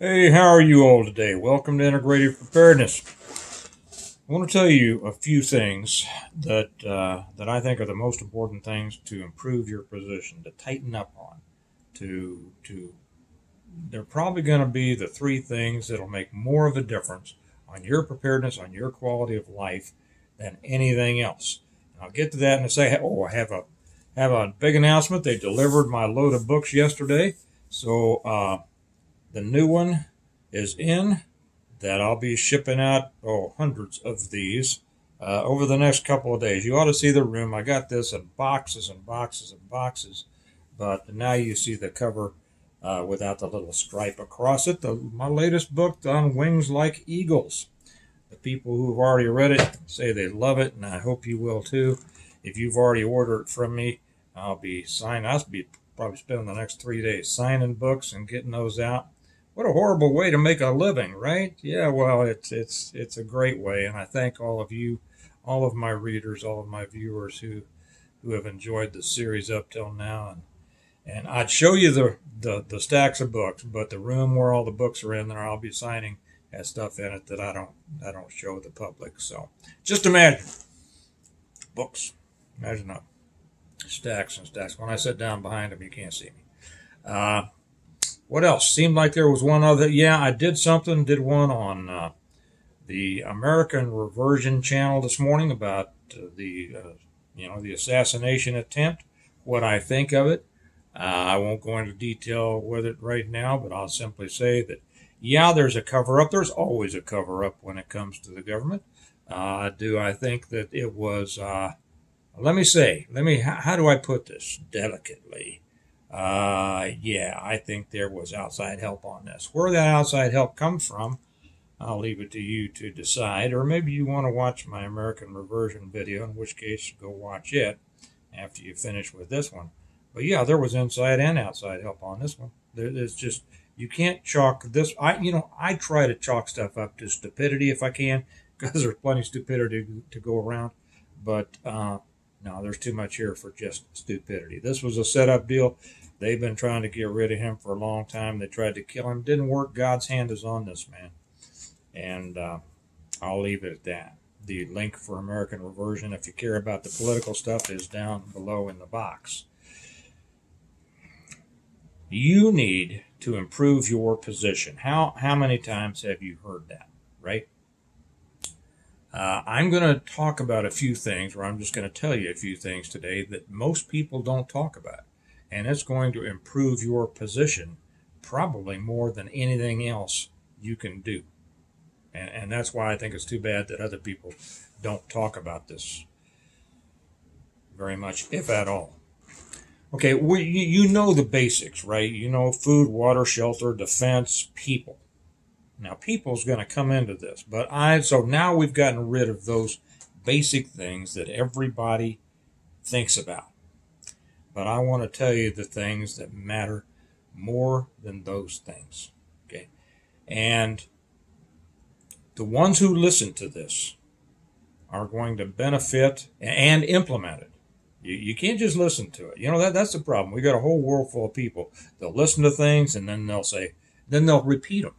Hey, how are you all today? Welcome to Integrated Preparedness. I want to tell you a few things that I think are the most important things to improve your position, to tighten up on. To They're probably going to be the three things that'll make more of a difference on your preparedness, on your quality of life, than anything else. And I'll get to that in a second. Oh, I have a big announcement. They delivered my load of books yesterday, so the new one is in that I'll be shipping out, hundreds of these over the next couple of days. You ought to see the room. I got this in boxes and boxes and boxes, but now you see the cover without the little stripe across it. My latest book on wings like eagles. The people who've already read it say they love it, and I hope you will too. If you've already ordered it from me, I'll be probably spending the next 3 days signing books and getting those out. What a horrible way to make a living, right? Yeah, well, it's a great way, and I thank all of you, all of my readers, all of my viewers who have enjoyed the series up till now. And I'd show you the stacks of books, but the room where all the books are in there, I'll be signing, has stuff in it that I don't show the public. So just imagine books. Imagine that. Stacks and stacks. When I sit down behind them, you can't see me. What else? Seemed like there was one other. Yeah, I did one on the American Reversion channel this morning about the assassination attempt, what I think of it. I won't go into detail with it right now, but I'll simply say that, yeah, there's a cover-up. There's always a cover-up when it comes to the government. Do I think that it was, how do I put this delicately? Yeah, I think there was outside help on this. Where that outside help comes from, I'll leave it to you to decide. Or maybe you want to watch my American Reversion video, in which case go watch it after you finish with this one. But yeah, there was inside and outside help on this one. There's just, you can't chalk this. I try to chalk stuff up to stupidity if I can, because there's plenty of stupidity to go around. But no, there's too much here for just stupidity. This was a setup deal. They've been trying to get rid of him for a long time. They tried to kill him. Didn't work. God's hand is on this man. And I'll leave it at that. The link for American Reversion, if you care about the political stuff, is down below in the box. You need to improve your position. How many times have you heard that, right? I'm going to talk about a few things, or I'm just going to tell you a few things today that most people don't talk about. And it's going to improve your position probably more than anything else you can do. And that's why I think it's too bad that other people don't talk about this very much, if at all. Okay, you know the basics, right? You know food, water, shelter, defense, people. Now, people's going to come into this, so now we've gotten rid of those basic things that everybody thinks about. But I want to tell you the things that matter more than those things, okay? And the ones who listen to this are going to benefit and implement it. You can't just listen to it. That's the problem. We got a whole world full of people. They'll listen to things and then they'll repeat them,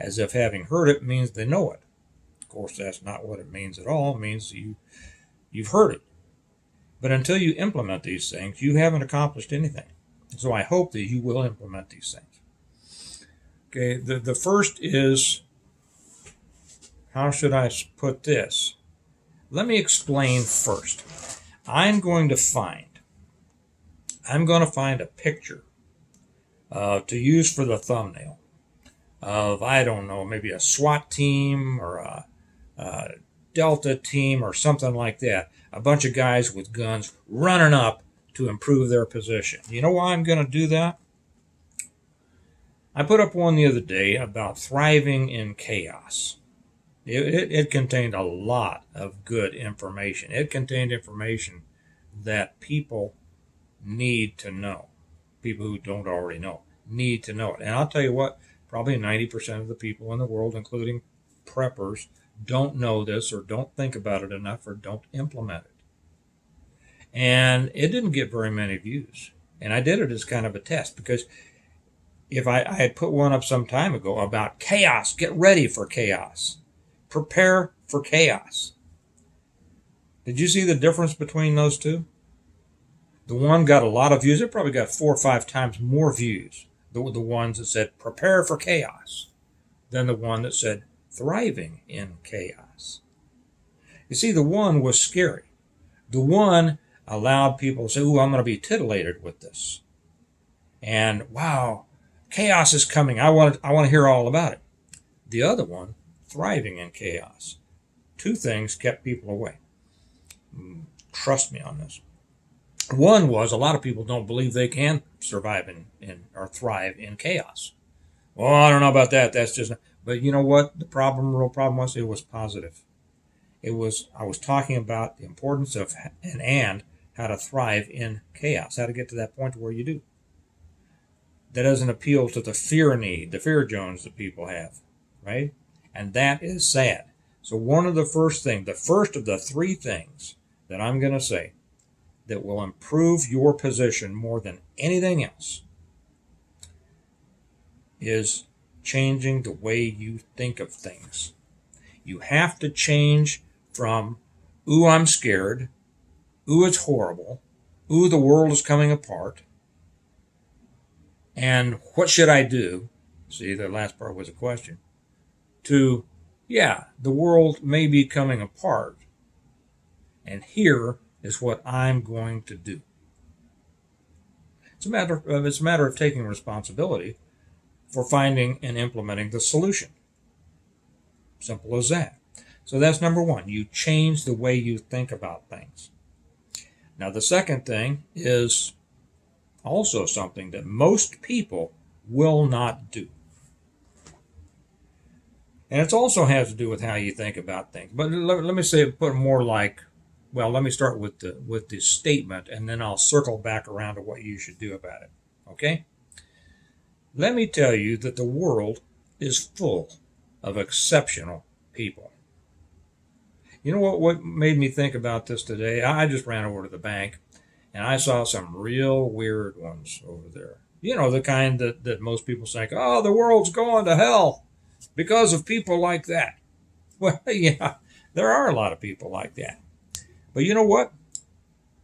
as if having heard it means they know it. Of course, that's not what it means at all. It means you've heard it. But until you implement these things, you haven't accomplished anything. So I hope that you will implement these things. Okay, the first is, how should I put this? Let me explain first. I'm going to find a picture to use for the thumbnail of, I don't know, maybe a SWAT team or a Delta team or something like that. A bunch of guys with guns running up to improve their position. You know why I'm going to do that? I put up one the other day about thriving in chaos. It contained a lot of good information. It contained information that people need to know. People who don't already know need to know it. And I'll tell you what, probably 90% of the people in the world, including preppers, don't know this or don't think about it enough or don't implement it. And it didn't get very many views. And I did it as kind of a test because if I had put one up some time ago about chaos, get ready for chaos, prepare for chaos. Did you see the difference between those two? The one got a lot of views. It probably got 4 or 5 times more views. The ones that said prepare for chaos than the one that said thriving in chaos. You see, the one was scary. The one allowed people to say, ooh, I'm going to be titillated with this. And wow, chaos is coming. I want to hear all about it. The other one, thriving in chaos. 2 things kept people away. Trust me on this. One was a lot of people don't believe they can survive in or thrive in chaos. Well, I don't know about that. That's just. But you know what? The real problem was it was positive. I was talking about the importance of and how to thrive in chaos. How to get to that point where you do. That doesn't appeal to the fear Jones that people have, right? And that is sad. So the first of the 3 things that I'm going to say that will improve your position more than anything else is changing the way you think of things. You have to change from, ooh, I'm scared, ooh, it's horrible, ooh, the world is coming apart, and what should I do? See, the last part was a question. To, yeah, the world may be coming apart, and here is what I'm going to do. It's a matter of taking responsibility for finding and implementing the solution. Simple as that. So that's number 1. You change the way you think about things. Now, the second thing is also something that most people will not do. And it also has to do with how you think about things. But let me say, put more like, well, let me start with the statement, and then I'll circle back around to what you should do about it. Okay? Let me tell you that the world is full of exceptional people. You know what made me think about this today? I just ran over to the bank, and I saw some real weird ones over there. You know, the kind that most people think, oh, the world's going to hell because of people like that. Well, yeah, there are a lot of people like that. But you know what?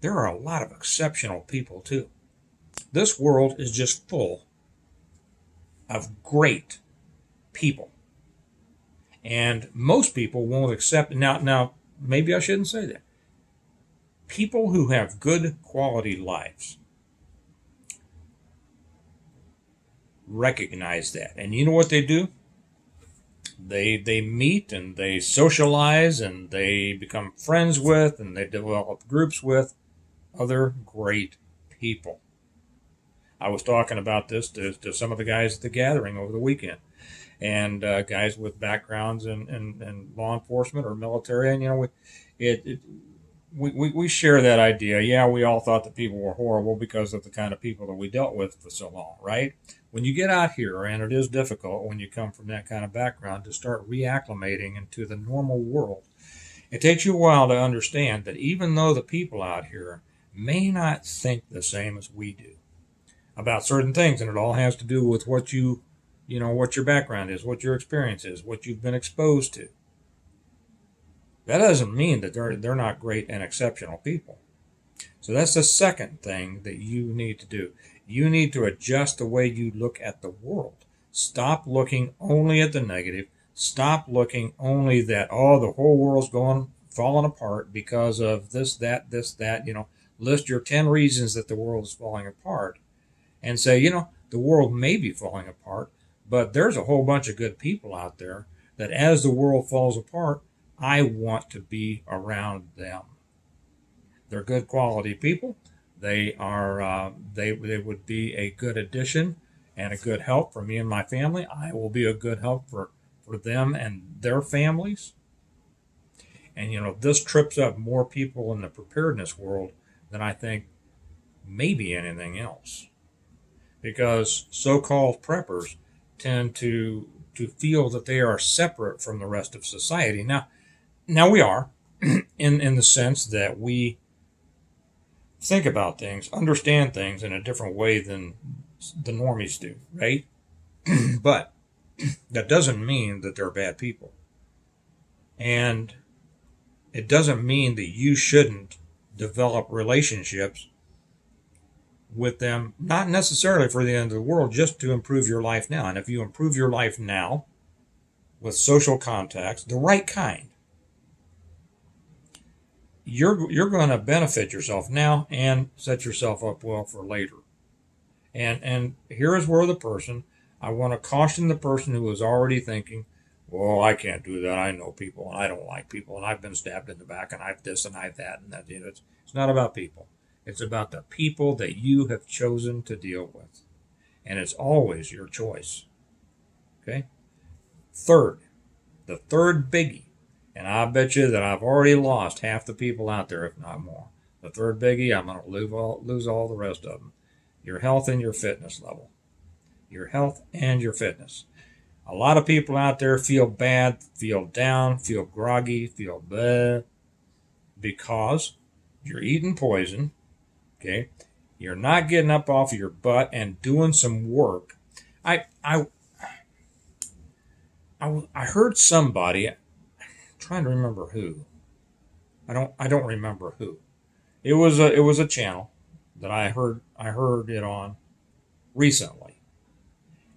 There are a lot of exceptional people, too. This world is just full of great people. And most people won't accept. Now, maybe I shouldn't say that. People who have good quality lives recognize that. And you know what they do? They meet and they socialize and they become friends with and they develop groups with other great people. I was talking about this to some of the guys at the gathering over the weekend, and guys with backgrounds in law enforcement or military, and you know, we share that idea. Yeah, we all thought that people were horrible because of the kind of people that we dealt with for so long, right? When you get out here, and it is difficult when you come from that kind of background to start reacclimating into the normal world, it takes you a while to understand that even though the people out here may not think the same as we do about certain things, and it all has to do with what what your background is, what your experience is, what you've been exposed to. That doesn't mean that they're not great and exceptional people. So that's the second thing that you need to do. You need to adjust the way you look at the world. Stop looking only at the negative. Stop looking only that, oh, the whole world's falling apart because of this, that. List your 10 reasons that the world is falling apart. And say, the world may be falling apart, but there's a whole bunch of good people out there that as the world falls apart, I want to be around them. They're good quality people. They are. They would be a good addition and a good help for me and my family. I will be a good help for them and their families. And this trips up more people in the preparedness world than I think maybe anything else, because so-called preppers tend to feel that they are separate from the rest of society. Now we are, in the sense that we think about things, understand things in a different way than the normies do, right? But that doesn't mean that they're bad people. And it doesn't mean that you shouldn't develop relationships with them, not necessarily for the end of the world, just to improve your life now. And if you improve your life now with social contacts, the right kind, you're going to benefit yourself now and set yourself up well for later. And here is where I want to caution the person who is already thinking, well, I can't do that. I know people and I don't like people and I've been stabbed in the back and I've this and I've that and that. It's not about people. It's about the people that you have chosen to deal with. And it's always your choice. Okay? The third biggie, and I bet you that I've already lost half the people out there, if not more. The third biggie, I'm going to lose all the rest of them. Your health and your fitness level. Your health and your fitness. A lot of people out there feel bad, feel down, feel groggy, feel blah, because you're eating poison, okay? You're not getting up off of your butt and doing some work. I heard somebody, I'm trying to remember who. I don't remember who. It was a channel that I heard it on recently.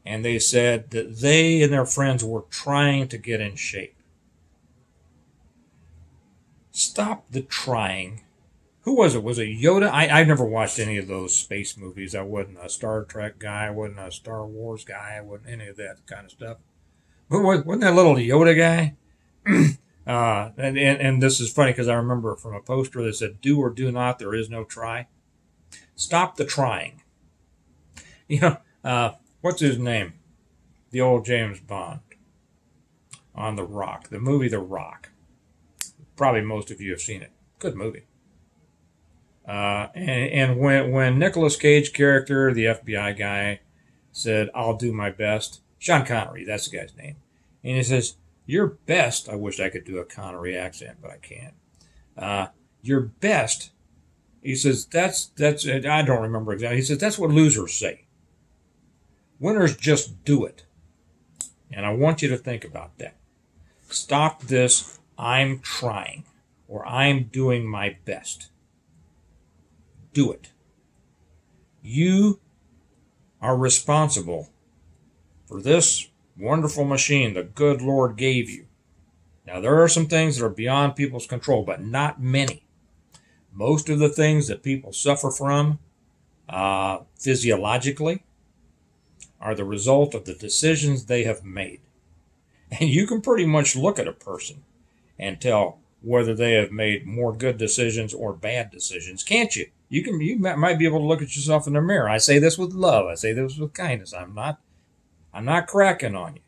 And they said that they and their friends were trying to get in shape. Stop the trying. Who was it? Was it Yoda? I've never watched any of those space movies. I wasn't a Star Trek guy. I wasn't a Star Wars guy. I wasn't any of that kind of stuff. But wasn't that little Yoda guy? And this is funny because I remember from a poster that said, do or do not, there is no try. Stop the trying. What's his name? The old James Bond on The Rock. The movie The Rock. Probably most of you have seen it. Good movie. And when Nicolas Cage character, the FBI guy, said, I'll do my best. Sean Connery, that's the guy's name. And he says, your best, I wish I could do a Connery accent, but I can't. Your best, he says, that's I don't remember exactly. He says, that's what losers say. Winners just do it. And I want you to think about that. Stop this, I'm trying, or I'm doing my best. Do it. You are responsible for this wonderful machine the good Lord gave you. Now, there are some things that are beyond people's control, but not many. Most of the things that people suffer from physiologically are the result of the decisions they have made. And you can pretty much look at a person and tell whether they have made more good decisions or bad decisions, can't you? You might be able to look at yourself in the mirror. I say this with love. I say this with kindness. I'm not cracking on you.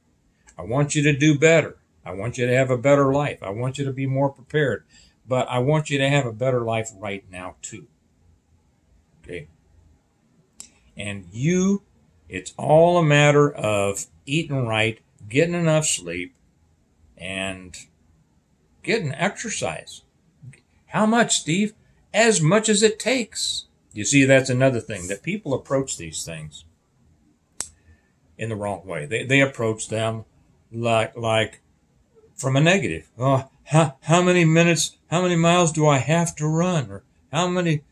I want you to do better. I want you to have a better life. I want you to be more prepared. But I want you to have a better life right now too. Okay? And it's all a matter of eating right, getting enough sleep, and getting exercise. How much, Steve? As much as it takes. You see, that's another thing, that people approach these things in the wrong way. They approach them like from a negative. Oh, how many miles do I have to run? Or how many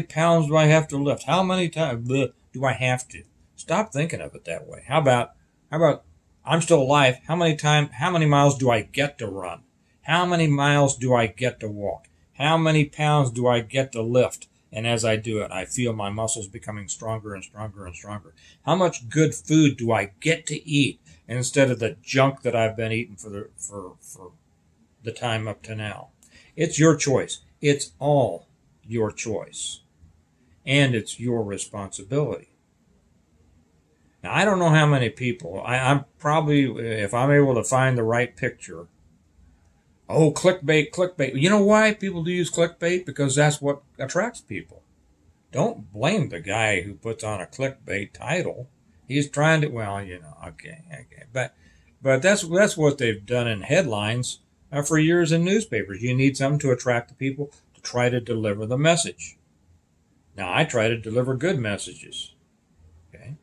pounds do I have to lift? How many times do I have to? Stop thinking of it that way. How about I'm still alive. How many miles do I get to run? How many miles do I get to walk? How many pounds do I get to lift? And as I do it, I feel my muscles becoming stronger and stronger and stronger. How much good food do I get to eat instead of the junk that I've been eating for the time up to now? It's your choice. It's all your choice. And it's your responsibility. Now, I don't know how many people, I'm probably, if I'm able to find the right picture, oh, clickbait. You know why people do use clickbait? Because that's what attracts people. Don't blame the guy who puts on a clickbait title. He's trying to, okay. But that's what they've done in headlines for years in newspapers. You need something to attract the people to try to deliver the message. Now, I try to deliver good messages. Okay?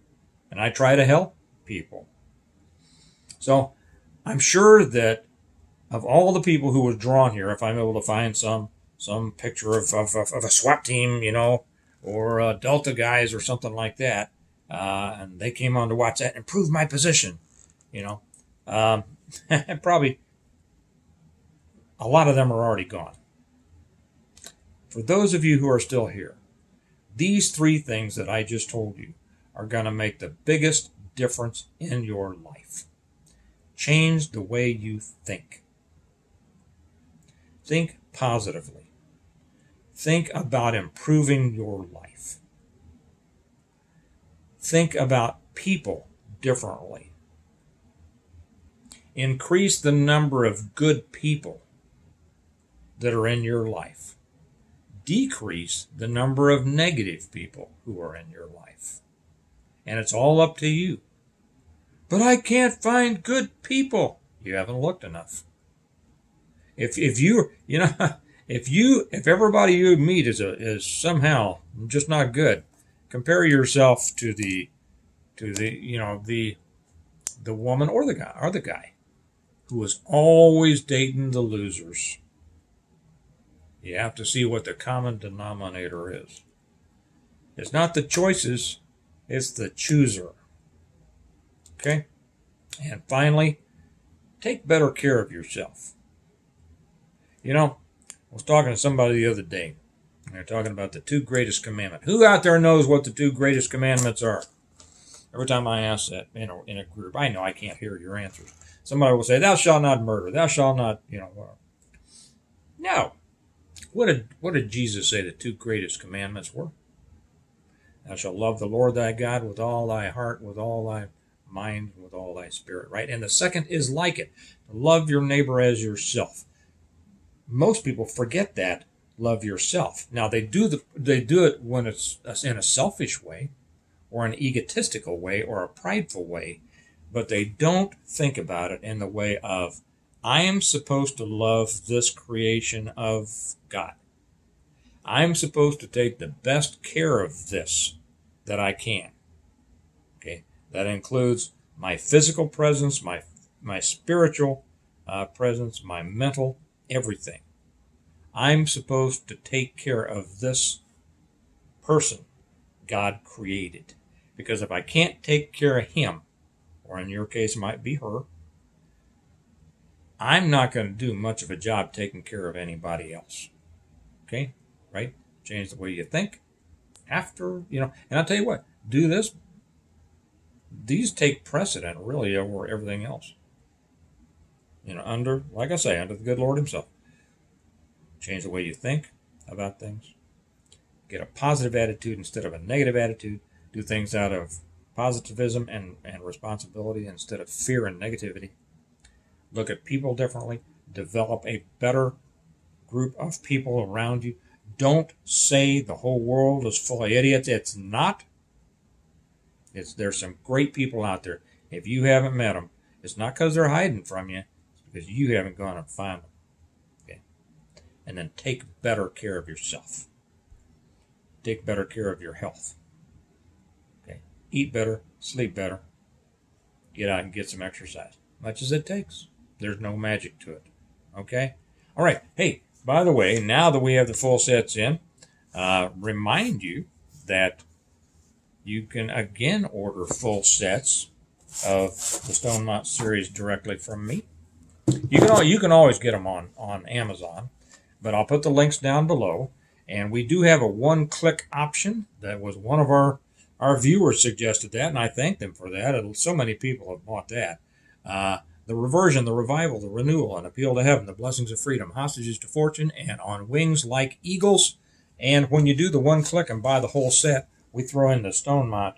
And I try to help people. So I'm sure that of all the people who was drawn here, if I'm able to find some picture of a SWAT team, or Delta guys or something like that, and they came on to watch that and improve my position, probably a lot of them are already gone. For those of you who are still here, these 3 things that I just told you are going to make the biggest difference in your life. Change the way you think. Think positively. Think about improving your life. Think about people differently. Increase the number of good people that are in your life. Decrease the number of negative people who are in your life. And it's all up to you. But I can't find good people. You haven't looked enough. If everybody you meet is somehow just not good, compare yourself to the woman or the guy who is always dating the losers. You have to see what the common denominator is. It's not the choices, it's the chooser. Okay? And finally, take better care of yourself. I was talking to somebody the other day, and they're talking about the 2 greatest commandments. Who out there knows what the 2 greatest commandments are? Every time I ask that in a group, I know I can't hear your answers. Somebody will say, thou shalt not murder, thou shalt not, No. What did Jesus say the 2 greatest commandments were? Thou shalt love the Lord thy God with all thy heart, with all thy mind, with all thy spirit, right? And the second is like it. Love your neighbor as yourself. Most people forget that. Love yourself. Now they do it when it's in a selfish way, or an egotistical way, or a prideful way, but they don't think about it in the way of, I am supposed to love this creation of God. I'm supposed to take the best care of this that I can. Okay, that includes my physical presence, my spiritual presence, my mental, everything. I'm supposed to take care of this person God created. Because if I can't take care of him, or in your case it might be her, I'm not going to do much of a job taking care of anybody else. Okay? Right? Change the way you think. And I'll tell you what, do this. These take precedent really over everything else. Under the good Lord himself. Change the way you think about things. Get a positive attitude instead of a negative attitude. Do things out of positivism and responsibility instead of fear and negativity. Look at people differently. Develop a better group of people around you. Don't say the whole world is full of idiots. It's not. There's some great people out there. If you haven't met them, it's not because they're hiding from you. It's because you haven't gone and found them. Okay? And then take better care of yourself. Take better care of your health. Okay? Eat better, sleep better. Get out and get some exercise. Much as it takes. There's no magic to it. Okay? All right. Hey, by the way, now that we have the full sets in, remind you that you can again order full sets of the Stone Mount series directly from me. You can always get them on Amazon, but I'll put the links down below. And we do have a one-click option. That was one of our viewers suggested that, and I thank them for that. So many people have bought that. The reversion, the revival, the renewal, an appeal to heaven, the blessings of freedom, hostages to fortune, and on wings like eagles. And when you do the one click and buy the whole set, we throw in the Stone Mount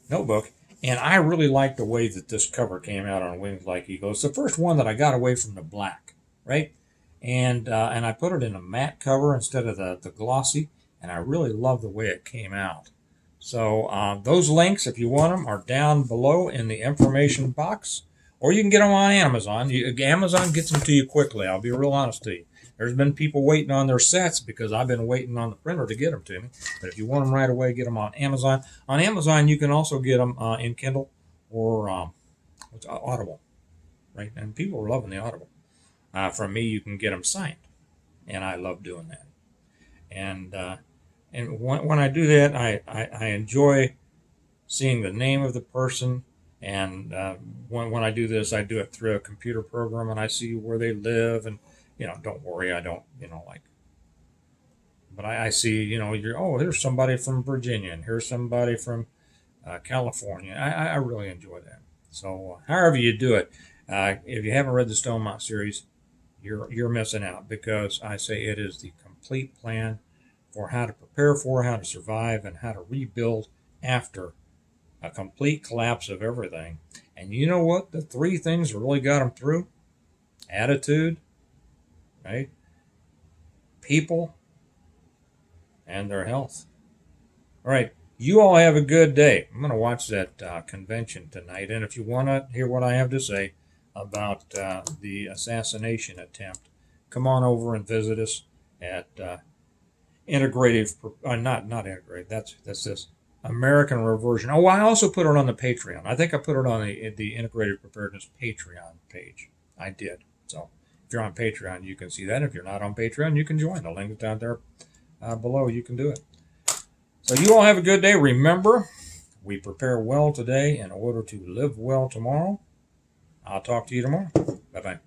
notebook. And I really like the way that this cover came out on Wings Like Eagles. It's the first one that I got away from the black, right? And I put it in a matte cover instead of the glossy, and I really love the way it came out. So those links, if you want them, are down below in the information box, or you can get them on Amazon. Amazon gets them to you quickly. I'll be real honest to you. There's been people waiting on their sets because I've been waiting on the printer to get them to me. But if you want them right away, get them on Amazon. On Amazon, you can also get them in Kindle or Audible, right? And people are loving the Audible. From me, you can get them signed, and I love doing that. And when I do that, I enjoy seeing the name of the person. And when I do this, I do it through a computer program, and I see where they live. And don't worry, I don't like. But I see, here's somebody from Virginia, and here's somebody from California. I really enjoy that. So however you do it, if you haven't read the Stone Mount series, you're missing out, because I say it is the complete plan for how to prepare for, how to survive, and how to rebuild after a complete collapse of everything. And you know what? The three things that really got them through: attitude, right? People, and their health. All right. You all have a good day. I'm going to watch that convention tonight. And if you want to hear what I have to say about the assassination attempt, come on over and visit us at Integrative, not Integrative, that's this American Reversion. Oh, I also put it on the Patreon. I think I put it on the Integrative Preparedness Patreon page. I did. So if you're on Patreon, you can see that. If you're not on Patreon, you can join. The link is down there below. You can do it. So you all have a good day. Remember, we prepare well today in order to live well tomorrow. I'll talk to you tomorrow. Bye-bye.